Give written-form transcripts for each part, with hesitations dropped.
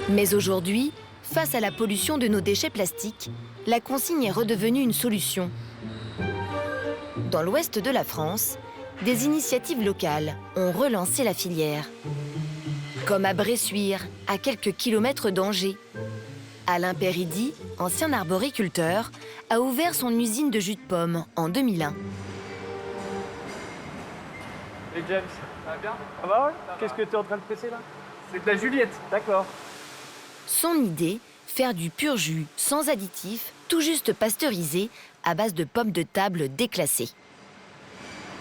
Mais aujourd'hui, face à la pollution de nos déchets plastiques, la consigne est redevenue une solution. Dans l'ouest de la France, des initiatives locales ont relancé la filière. Comme à Bressuire, à quelques kilomètres d'Angers. Alain Péridi, ancien arboriculteur, a ouvert son usine de jus de pomme en 2001. Et James, ça va bien? Ça va, ouais? Qu'est-ce que tu es en train de presser là? C'est de la Juliette. D'accord. Son idée, faire du pur jus sans additifs, tout juste pasteurisé, à base de pommes de table déclassées.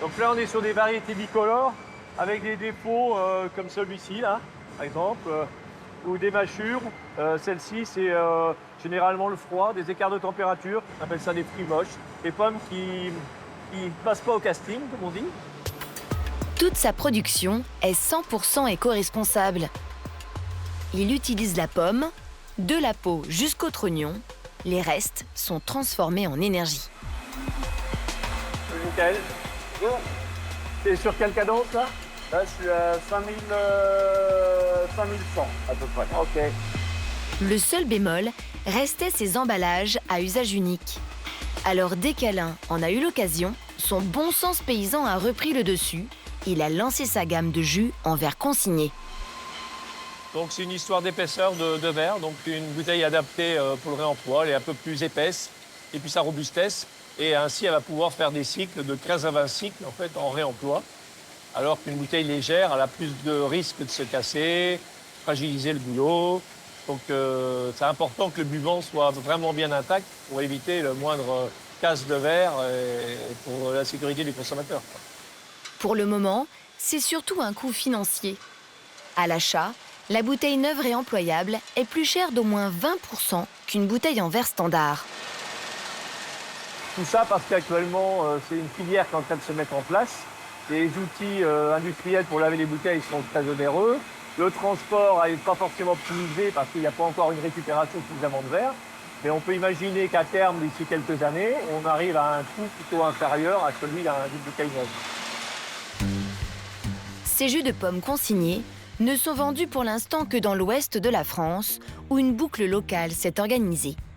Donc là, on est sur des variétés bicolores avec des défauts comme celui-ci, là, par exemple, ou des mâchures. Celle-ci, c'est généralement le froid, des écarts de température. On appelle ça des fruits moches. Des pommes qui ne passent pas au casting, comme on dit. Toute sa production est 100% éco-responsable. Il utilise la pomme, de la peau jusqu'au trognon. Les restes sont transformés en énergie. Nickel. T'es sur quelle cadence là? Là, je suis à 5100 à peu près. Ok. Le seul bémol restait ses emballages à usage unique. Alors dès qu'Alain en a eu l'occasion, son bon sens paysan a repris le dessus. Il a lancé sa gamme de jus en verre consigné. Donc c'est une histoire d'épaisseur de verre, donc une bouteille adaptée pour le réemploi, elle est un peu plus épaisse, et puis sa robustesse, et ainsi elle va pouvoir faire des cycles de 15 à 20 cycles en fait en réemploi, alors qu'une bouteille légère, elle a plus de risques de se casser, fragiliser le goulot. Donc c'est important que le buvant soit vraiment bien intact pour éviter le moindre casse de verre et pour la sécurité du consommateur. Pour le moment, c'est surtout un coût financier. À l'achat, la bouteille neuve réemployable est plus chère d'au moins 20% qu'une bouteille en verre standard. Tout ça parce qu'actuellement, c'est une filière qui est en train de se mettre en place. Les outils industriels pour laver les bouteilles sont très onéreux. Le transport n'est pas forcément optimisé parce qu'il n'y a pas encore une récupération suffisamment de verre. Mais on peut imaginer qu'à terme, d'ici quelques années, on arrive à un coût plutôt inférieur à celui d'une bouteille neuve. Ces jus de pommes consignés ne sont vendus pour l'instant que dans l'ouest de la France, où une boucle locale s'est organisée.